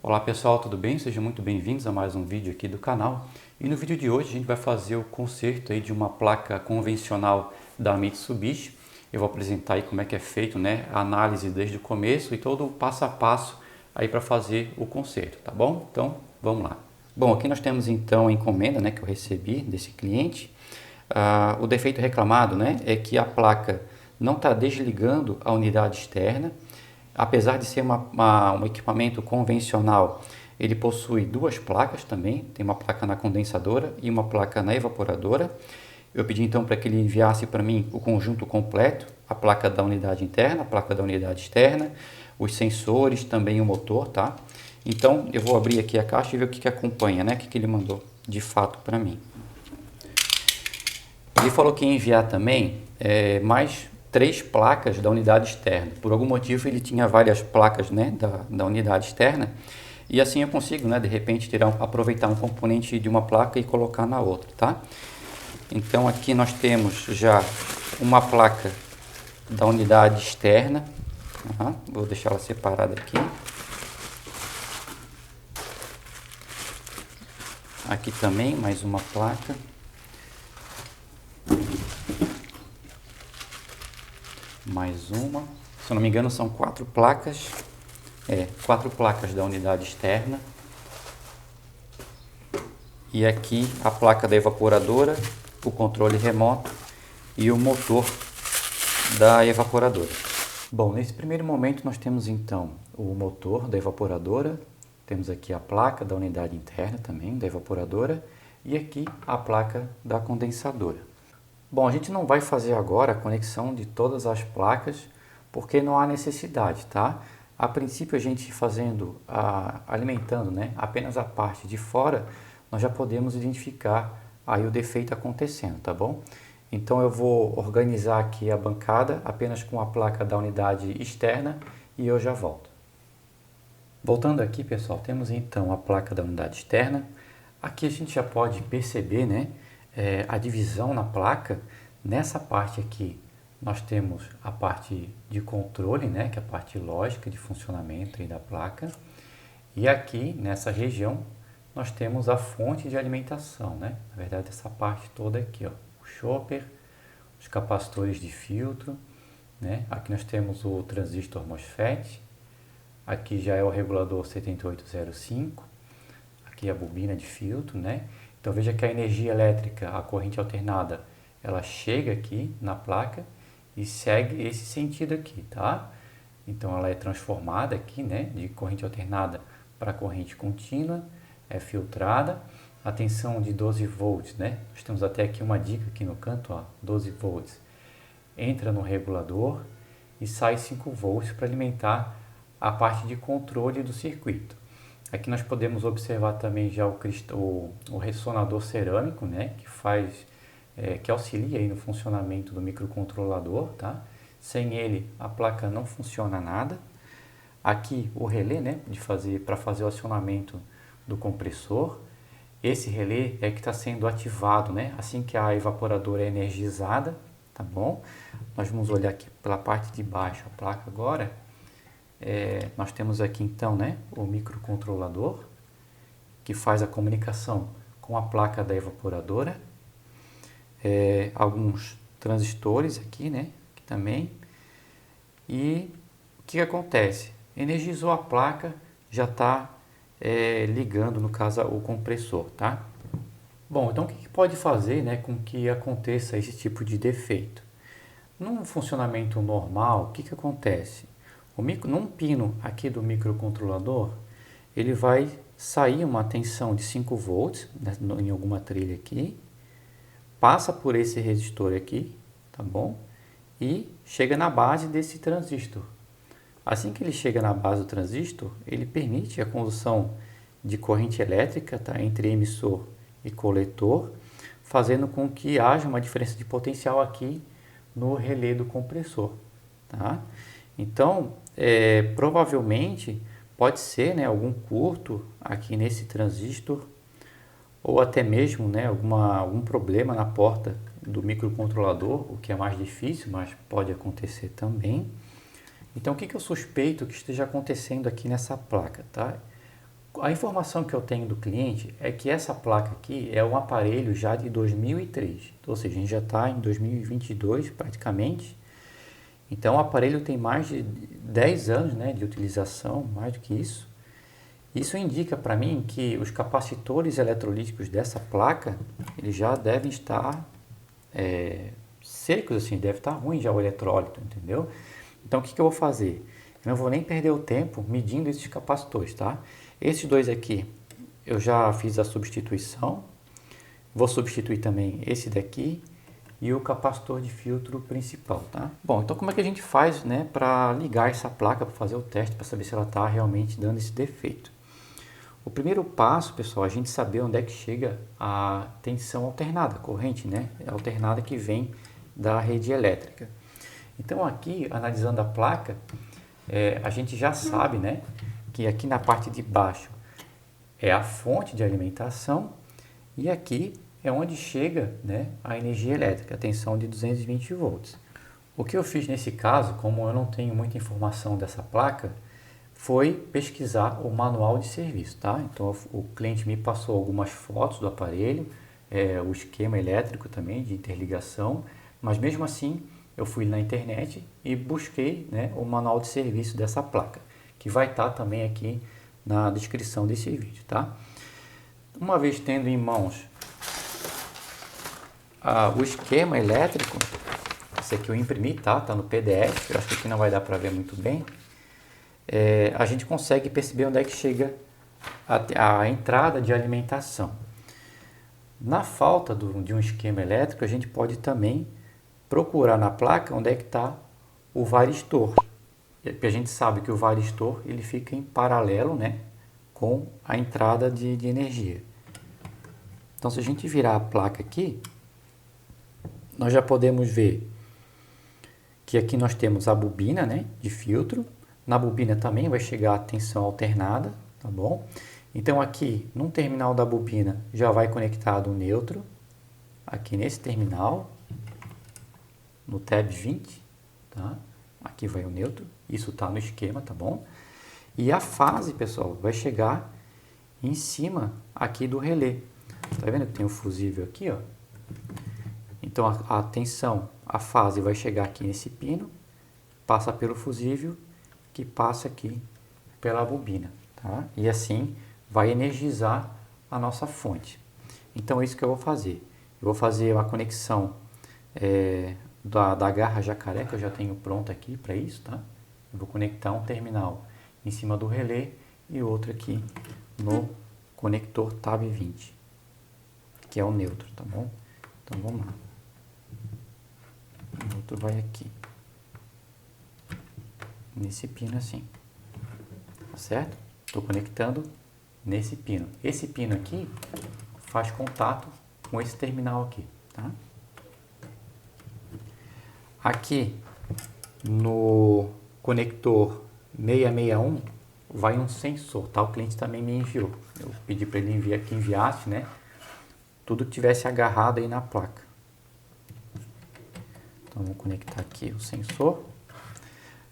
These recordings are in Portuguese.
Olá pessoal, tudo bem? Sejam muito bem-vindos a mais um vídeo aqui do canal. E no vídeo de hoje a gente vai fazer o conserto aí de uma placa convencional da Mitsubishi. Eu vou apresentar aí como é que é feito, né, a análise desde o começo e todo o passo a passo aí para fazer o conserto, tá bom? Então, vamos lá. Bom, aqui nós temos então a encomenda, né, que eu recebi desse cliente. O defeito reclamado, né, é que a placa não está desligando a unidade externa. Apesar de ser um equipamento convencional, ele possui duas placas também, tem uma placa na condensadora e uma placa na evaporadora. Eu pedi então para que ele enviasse para mim o conjunto completo, a placa da unidade interna, a placa da unidade externa, os sensores, também o motor, tá? Então eu vou abrir aqui a caixa e ver o que acompanha, né? O que ele mandou de fato para mim. Ele falou que ia enviar também mais 3 placas da unidade externa. Por algum motivo ele tinha várias placas, né, da unidade externa, e assim eu consigo, né, de repente aproveitar um componente de uma placa e colocar na outra, tá? Então aqui nós temos já uma placa da unidade externa. Vou deixar ela separada aqui. Aqui também mais uma placa. Mais uma, se eu não me engano são 4 placas, 4 placas da unidade externa. E aqui a placa da evaporadora, o controle remoto e o motor da evaporadora. Bom, nesse primeiro momento nós temos então o motor da evaporadora, temos aqui a placa da unidade interna também, da evaporadora, e aqui a placa da condensadora. Bom, a gente não vai fazer agora a conexão de todas as placas, porque não há necessidade, tá? A princípio, a gente alimentando, né, apenas a parte de fora, nós já podemos identificar aí o defeito acontecendo, tá bom? Então eu vou organizar aqui a bancada apenas com a placa da unidade externa e eu já volto. Voltando aqui, pessoal, temos então a placa da unidade externa. Aqui a gente já pode perceber, né, a divisão na placa. Nessa parte aqui nós temos a parte de controle, né, que é a parte lógica de funcionamento aí da placa, e aqui nessa região nós temos a fonte de alimentação, né? Na verdade essa parte toda aqui, ó, o chopper, os capacitores de filtro, né? Aqui nós temos o transistor MOSFET, aqui já é o regulador 7805, aqui a bobina de filtro, né? Então veja que a energia elétrica, a corrente alternada, ela chega aqui na placa e segue esse sentido aqui, tá? Então ela é transformada aqui, né, de corrente alternada para corrente contínua, é filtrada, a tensão de 12 volts, né? Nós temos até aqui uma dica aqui no canto, ó, 12 volts. Entra no regulador e sai 5 volts para alimentar a parte de controle do circuito. Aqui nós podemos observar também já o ressonador cerâmico, né, que auxilia aí no funcionamento do microcontrolador, tá? Sem ele a placa não funciona nada. Aqui o relé, né, para fazer o acionamento do compressor. Esse relé é que está sendo ativado, né, assim que a evaporadora é energizada, tá bom? Nós vamos olhar aqui pela parte de baixo a placa agora. Nós temos aqui então, né, o microcontrolador que faz a comunicação com a placa da evaporadora, alguns transistores aqui, né, aqui também. E o que acontece? Energizou a placa, já está ligando, no caso, o compressor, tá? Bom, então o que pode fazer, né, com que aconteça esse tipo de defeito? Num funcionamento normal, o que acontece? Num pino aqui do microcontrolador, ele vai sair uma tensão de 5 volts, né, em alguma trilha aqui, passa por esse resistor aqui, tá bom? E chega na base desse transistor. Assim que ele chega na base do transistor, ele permite a condução de corrente elétrica, tá, entre emissor e coletor, fazendo com que haja uma diferença de potencial aqui no relé do compressor, tá? Então, provavelmente pode ser, né, algum curto aqui nesse transistor, ou até mesmo, né, algum problema na porta do microcontrolador, o que é mais difícil, mas pode acontecer também. Então, o que eu suspeito que esteja acontecendo aqui nessa placa, tá? A informação que eu tenho do cliente é que essa placa aqui é um aparelho já de 2003, ou seja, a gente já está em 2022 praticamente. Então o aparelho tem mais de 10 anos, né, de utilização, mais do que isso. Isso indica para mim que os capacitores eletrolíticos dessa placa, eles já devem estar secos, assim, deve estar ruim já o eletrólito, entendeu? Então o que eu vou fazer? Eu não vou nem perder o tempo medindo esses capacitores, tá? Esses dois aqui eu já fiz a substituição, vou substituir também esse daqui e o capacitor de filtro principal, tá? Bom, então como é que a gente faz, né, para ligar essa placa, para fazer o teste, para saber se ela está realmente dando esse defeito? O primeiro passo, pessoal, é a gente saber onde é que chega a tensão alternada, corrente, né? Alternada que vem da rede elétrica. Então aqui, analisando a placa, a gente já sabe, né, que aqui na parte de baixo é a fonte de alimentação e aqui é onde chega, né, a energia elétrica, a tensão de 220 volts. O que eu fiz nesse caso, como eu não tenho muita informação dessa placa, foi pesquisar o manual de serviço, tá? Então o cliente me passou algumas fotos do aparelho, o esquema elétrico também de interligação, mas mesmo assim eu fui na internet e busquei, né, o manual de serviço dessa placa, que vai estar também aqui na descrição desse vídeo, tá? Uma vez tendo em mãos o esquema elétrico, esse aqui eu imprimi, tá? Tá no PDF, eu acho que aqui não vai dar para ver muito bem. A gente consegue perceber onde é que chega a entrada de alimentação. Na falta de um esquema elétrico, a gente pode também procurar na placa onde é que está o varistor. Porque a gente sabe que o varistor ele fica em paralelo, né, com a entrada de energia. Então, se a gente virar a placa aqui, nós já podemos ver que aqui nós temos a bobina, né, de filtro. Na bobina também vai chegar a tensão alternada, tá bom? Então aqui no terminal da bobina já vai conectado o neutro, aqui nesse terminal, no tab 20, tá? Aqui vai o neutro, isso tá no esquema, tá bom? E a fase, pessoal, vai chegar em cima aqui do relé. Tá vendo que tem o fusível aqui, ó? Então a tensão, a fase vai chegar aqui nesse pino, passa pelo fusível, que passa aqui pela bobina, tá? E assim vai energizar a nossa fonte. Então é isso que eu vou fazer. Eu vou fazer uma conexão da garra jacaré, que eu já tenho pronta aqui para isso, tá? Eu vou conectar um terminal em cima do relé e outro aqui no conector tab 20, que é o neutro, tá bom? Então vamos lá. O outro vai aqui, nesse pino assim, tá certo? Estou conectando nesse pino. Esse pino aqui faz contato com esse terminal aqui, tá? Aqui no conector 661 vai um sensor, tá? O cliente também me enviou. Eu pedi para ele enviar, que enviasse, né? Tudo que tivesse agarrado aí na placa. Então vamos conectar aqui o sensor.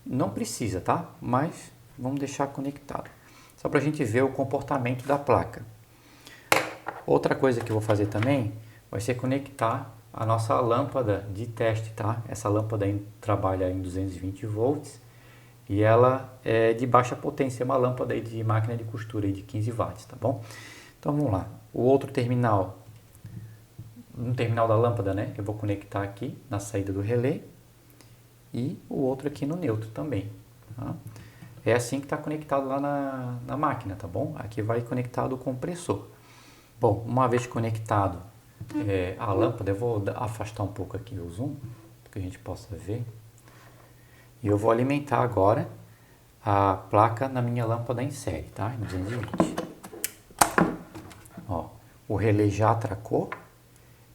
Não precisa, tá? Mas vamos deixar conectado. Só para a gente ver o comportamento da placa. Outra coisa que eu vou fazer também vai ser conectar a nossa lâmpada de teste, tá? Essa lâmpada trabalha em 220 volts e ela é de baixa potência, é uma lâmpada aí de máquina de costura aí de 15 watts, tá bom? Então vamos lá. O outro terminal, um terminal da lâmpada, né? Eu vou conectar aqui na saída do relé e o outro aqui no neutro também, tá? É assim que está conectado lá na máquina, tá bom? Aqui vai conectado o compressor. Bom, uma vez conectado a lâmpada, eu vou afastar um pouco aqui o zoom, para que a gente possa ver. E eu vou alimentar agora a placa na minha lâmpada em série, tá? Em 220. Ó, o relé já atracou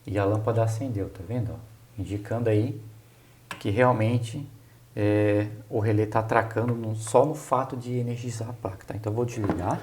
e a lâmpada acendeu, tá vendo? Ó, indicando aí que realmente o relé está atracando só no fato de energizar a placa, tá? Então eu vou desligar.